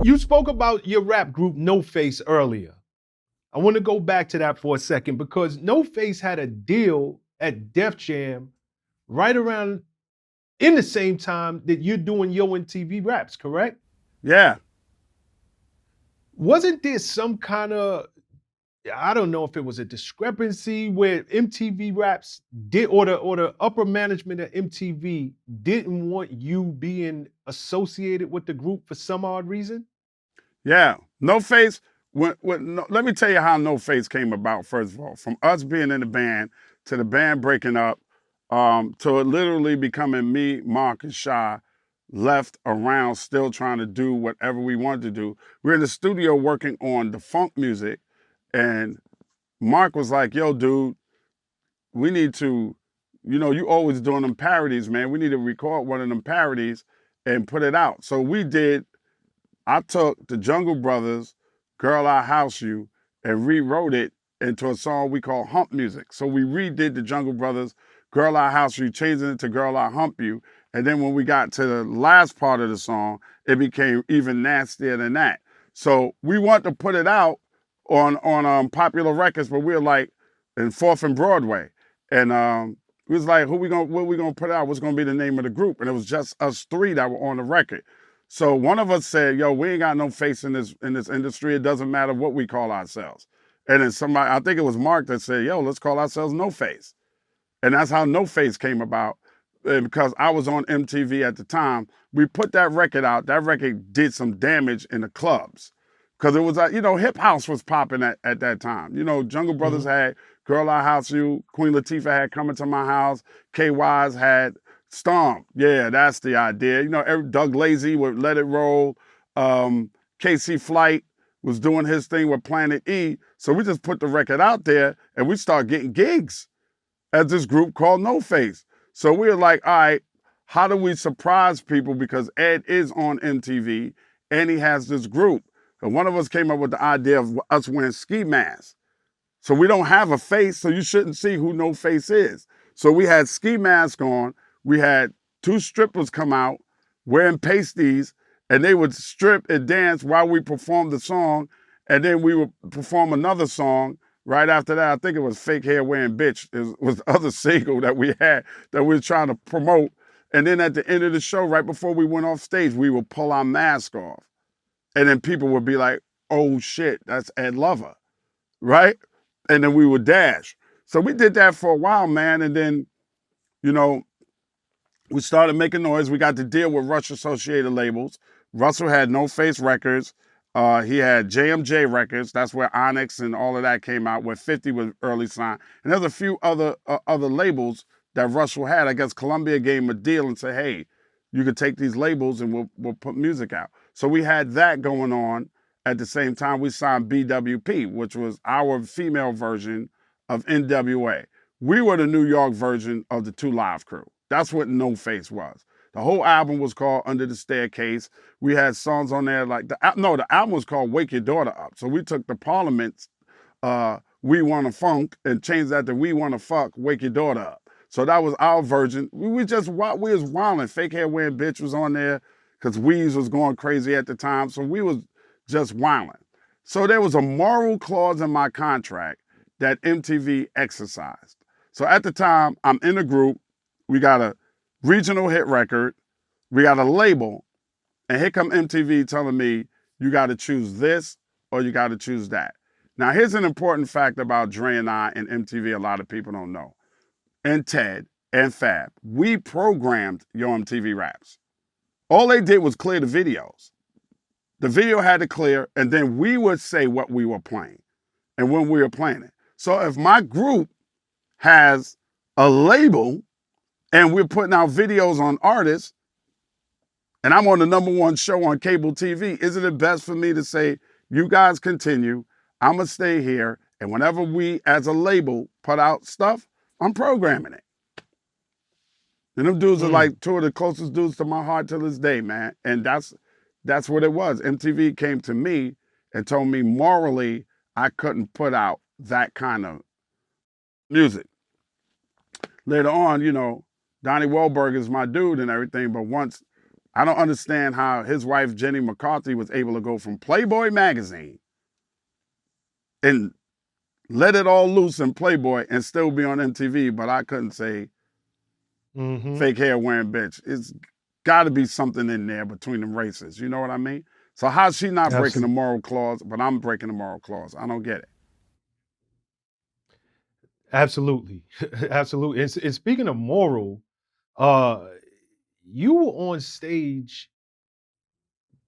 You spoke about your rap group No Face earlier. I want to go back to that for a second because No Face had a deal at Def Jam right around in the same time that you're doing Yo MTV Raps, correct? Yeah. Wasn't there some kind of, I don't know if it was a discrepancy where MTV Raps did, or the upper management of MTV didn't want you being associated with the group for some odd reason? Yeah. No Face. Let me tell you how No Face came about, first of all. From us being in the band to the band breaking up, to it literally becoming me, Mark, and Shy left around still trying to do whatever we wanted to do. We were in the studio working on the funk music, and Mark was like, yo, dude, we need to, you always doing them parodies, man. We need to record one of them parodies and put it out. So we did. I took the Jungle Brothers, Girl I House You, and rewrote it into a song we call Hump Music. So we redid the Jungle Brothers, Girl I House You, changing it to Girl I Hump You. And then when we got to the last part of the song, it became even nastier than that. So we want to put it out on popular records, but we were like in 4th and Broadway. And we was like, what we gonna put out? What's gonna be the name of the group? And it was just us three that were on the record. So one of us said, yo, we ain't got no face in this industry. It doesn't matter what we call ourselves. And then somebody, I think it was Mark, that said, yo, let's call ourselves No Face. And that's how No Face came about. And because I was on MTV at the time, we put that record out. That record did some damage in the clubs. Because it was, hip house was popping at that time. Jungle Brothers had Girl I House You, Queen Latifah had Coming to My House, KY's had Stomp. Yeah, that's the idea. Doug Lazy would Let It Roll. KC Flight was doing his thing with Planet E. So we just put the record out there and we start getting gigs as this group called No Face. So we were like, all right, how do we surprise people? Because Ed is on MTV and he has this group. And one of us came up with the idea of us wearing ski masks. So we don't have a face, so you shouldn't see who No Face is. So we had ski masks on. We had 2 strippers come out wearing pasties, and they would strip and dance while we performed the song. And then we would perform another song right after that. I think it was Fake Hair Wearing Bitch. It was the other single that we had that we were trying to promote. And then at the end of the show, right before we went off stage, we would pull our mask off. And then people would be like, oh shit, that's Ed Lover, right? And then we would dash. So we did that for a while, man. And then, we started making noise. We got to deal with Rush Associated labels. Russell had No Face Records. He had JMJ Records. That's where Onyx and all of that came out, where 50 was early signed. And there's a few other labels that Russell had. I guess Columbia gave him a deal and said, hey, you could take these labels and we'll put music out. So we had that going on. At the same time, we signed BWP, which was our female version of NWA. We were the New York version of the 2 Live Crew. That's what No Face was. The whole album was called Under the Staircase. We had songs on there like the album was called Wake Your Daughter Up. So we took the Parliament's We Wanna Funk and changed that to We Wanna Fuck, Wake Your Daughter Up. So that was our version. We was wilding. Fake Hair Wearing Bitch was on there because Weezy was going crazy at the time. So we was just wilding. So there was a moral clause in my contract that MTV exercised. So at the time, I'm in a group. We got a regional hit record. We got a label. And here come MTV telling me, you got to choose this or you got to choose that. Now, here's an important fact about Dre and I and MTV a lot of people don't know. And Ted and Fab, we programmed Yo MTV Raps. All they did was clear the videos. The video had to clear, and then we would say what we were playing and when we were playing it. So if my group has a label and we're putting out videos on artists, and I'm on the #1 show on cable TV, isn't it best for me to say, you guys continue, I'm gonna stay here, and whenever we as a label put out stuff, I'm programming it. And them dudes are like 2 of the closest dudes to my heart to this day, man. And that's what it was. MTV came to me and told me morally I couldn't put out that kind of music. Later on, Donnie Wahlberg is my dude and everything, but once I don't understand how his wife, Jenny McCarthy, was able to go from Playboy magazine and let it all loose in Playboy and still be on MTV, but I couldn't say Mm-hmm. fake hair wearing bitch. It's got to be something in there between them races. You know what I mean? So how's she not breaking the Absolutely. moral clause, but I'm breaking the moral clause? I don't get it. Absolutely. Absolutely. And speaking of moral, uh, you were on stage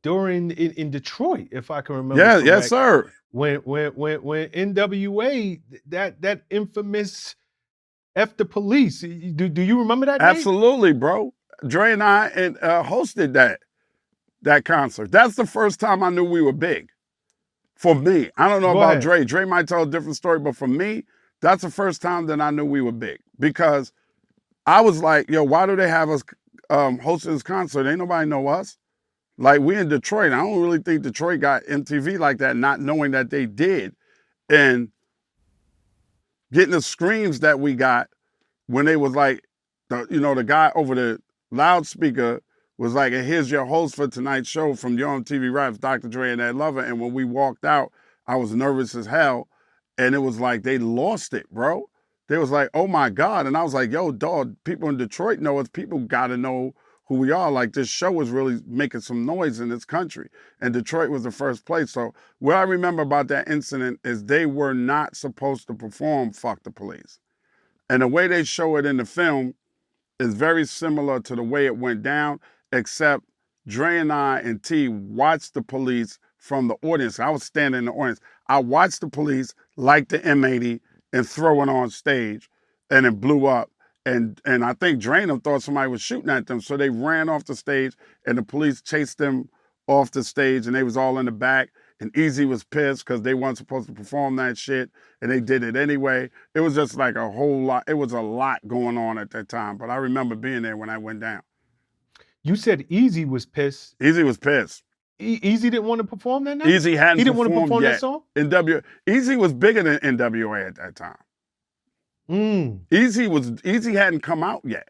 during in Detroit, if I can remember Yeah, yes, correct, sir. when NWA, that infamous F the police. Do you remember that night? Absolutely, bro. Dre and I hosted that concert. That's the first time I knew we were big. For me, I don't know Go about ahead. Dre. Dre might tell a different story, but for me, that's the first time that I knew we were big because I was like, yo, why do they have us hosting this concert? Ain't nobody know us. Like we in Detroit. I don't really think Detroit got MTV like that, not knowing that they did. And getting the screams that we got when they was like, the guy over the loudspeaker was like, and here's your host for tonight's show from Your MTV Raps, Dr. Dre and That Lover. And when we walked out, I was nervous as hell. And it was like, they lost it, bro. They was like, oh my God. And I was like, yo, dog, people in Detroit know us. People got to know who we are. Like this show is really making some noise in this country. And Detroit was the first place. So what I remember about that incident is they were not supposed to perform Fuck the Police. And the way they show it in the film is very similar to the way it went down, except Dre and I and T watched the police from the audience. I was standing in the audience. I watched the police like the M-80 and throw it on stage, and it blew up. And I think Dre and them thought somebody was shooting at them, so they ran off the stage, and the police chased them off the stage, and they was all in the back. And Easy was pissed because they weren't supposed to perform that shit, and they did it anyway. It was just like a whole lot. It was a lot going on at that time. But I remember being there when I went down. You said Easy was pissed. Easy was pissed. Easy didn't want to perform that night. Easy hadn't He didn't want to performed perform that yet. song. Easy was bigger than NWA at that time. Mm. Easy hadn't come out yet.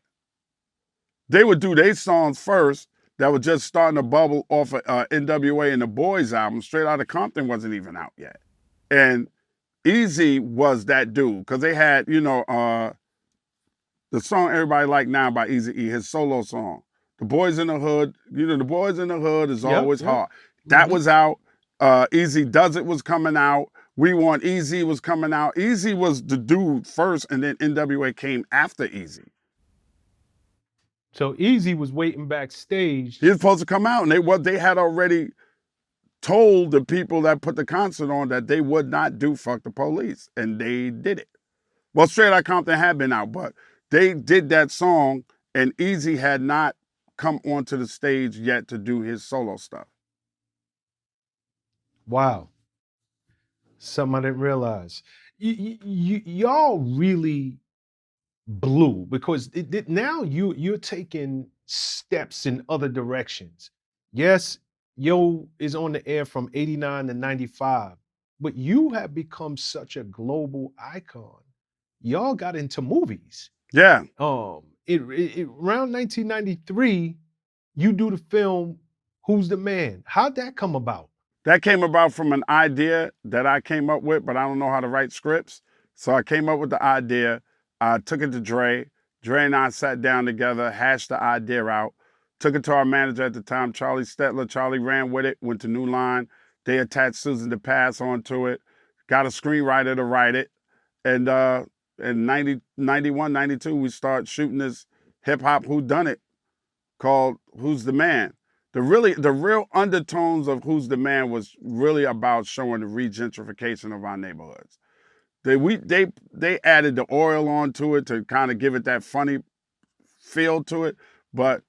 They would do their songs first that were just starting to bubble off of NWA and the Boys album. Straight Outta Compton wasn't even out yet. And Easy was that dude because they had, the song everybody like now by Eazy-E, his solo song. The Boys in the Hood, The Boys in the Hood is always hard. That was out. Easy Does It was coming out. We Want Easy was coming out. Easy was the dude first, and then NWA came after Easy. So Easy was waiting backstage. He was supposed to come out, and they had already told the people that put the concert on that they would not do Fuck the Police, and they did it. Well, Straight Outta Compton had been out, but they did that song, and Easy had not come onto the stage yet to do his solo stuff. Wow. Something I didn't realize. Y'all really blew because now you're taking steps in other directions. Yes, Yo is on the air from 89 to 95, but you have become such a global icon. Y'all got into movies. Yeah. Around 1993, you do the film Who's the Man? How'd that come about? That came about from an idea that I came up with, but I don't know how to write scripts. So I came up with the idea. I took it to Dre. Dre and I sat down together, hashed the idea out, took it to our manager at the time, Charlie Stetler. Charlie ran with it, went to New Line. They attached Susan DePass onto it, got a screenwriter to write it. And in 91, 92, we started shooting this hip-hop whodunit called Who's the Man? The real undertones of Who's the Man was really about showing the regentrification of our neighborhoods. They added the oil onto it to kind of give it that funny feel to it,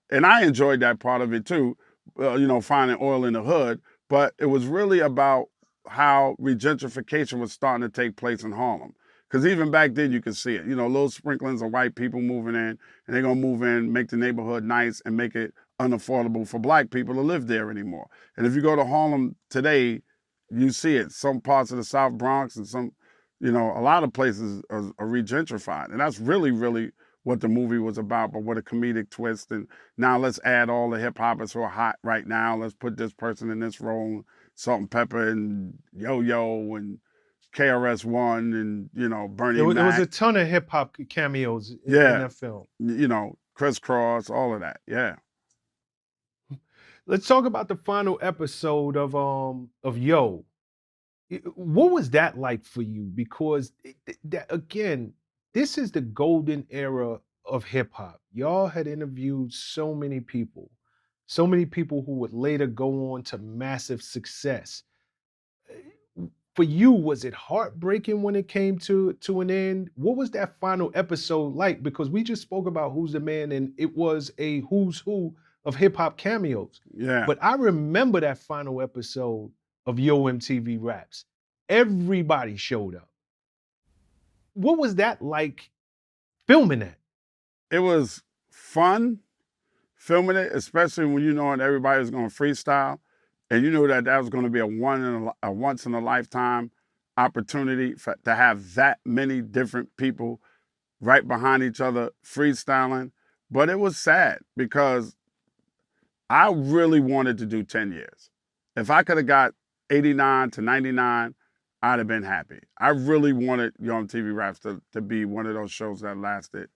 and I enjoyed that part of it too, finding oil in the hood. But it was really about how regentrification was starting to take place in Harlem. Because even back then you could see it, little sprinklings of white people moving in, and they're gonna move in, make the neighborhood nice, and make it unaffordable for black people to live there anymore. And if you go to Harlem today, you see it. Some parts of the South Bronx and a lot of places are regentrified. And that's really, really what the movie was about, but with a comedic twist. And now let's add all the hip hoppers who are hot right now. Let's put this person in this role, Salt and Pepper and Yo-Yo and KRS-One and, you know, Bernie It was Mac. a ton of hip hop cameos in Yeah. that film. You know, Crisscross, all of that. Yeah. Let's talk about the final episode of Yo. What was that like for you? Because again, this is the golden era of hip hop. Y'all had interviewed so many people who would later go on to massive success. For you, was it heartbreaking when it came to an end? What was that final episode like? Because we just spoke about Who's the Man, and it was a who's who of hip hop cameos. Yeah. But I remember that final episode of Yo MTV Raps. Everybody showed up. What was that like filming that? It was fun filming it, especially when you know everybody was going to freestyle, and you knew that that was going to be a once in a lifetime opportunity to have that many different people right behind each other freestyling. But it was sad because I really wanted to do 10 years. If I could have got 89 to 99, I'd have been happy. I really wanted Yo MTV Raps to be one of those shows that lasted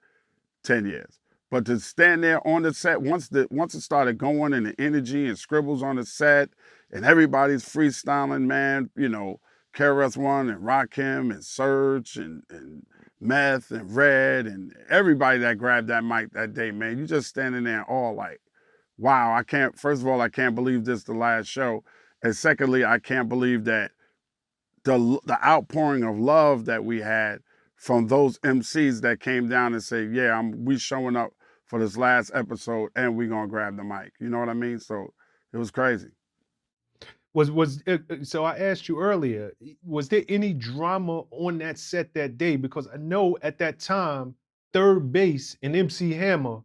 10 years. But to stand there on the set, once it started going and the energy and scribbles on the set and everybody's freestyling, man, you know, KRS-One and Rakim and Surge and Meth and Red and everybody that grabbed that mic that day, man, you just standing there all like, wow, first of all, I can't believe this is the last show. And secondly, I can't believe that the outpouring of love that we had from those MCs that came down and say, yeah, we showing up for this last episode and we gonna grab the mic. You know what I mean? So it was crazy. So I asked you earlier, was there any drama on that set that day? Because I know at that time, Third Base and MC Hammer,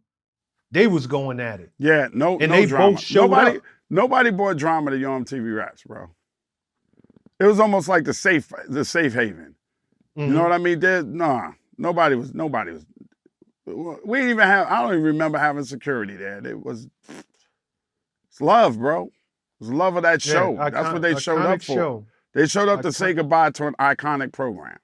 they was going at it. Yeah, no drama. Both showed up. Nobody brought drama to Yo MTV Raps, bro. It was almost like the safe haven. Mm-hmm. You know what I mean? Nobody was. We didn't even have. I don't even remember having security there. It's love, bro. It was love of that show. That's what they showed up for. They showed up to say goodbye to an iconic program.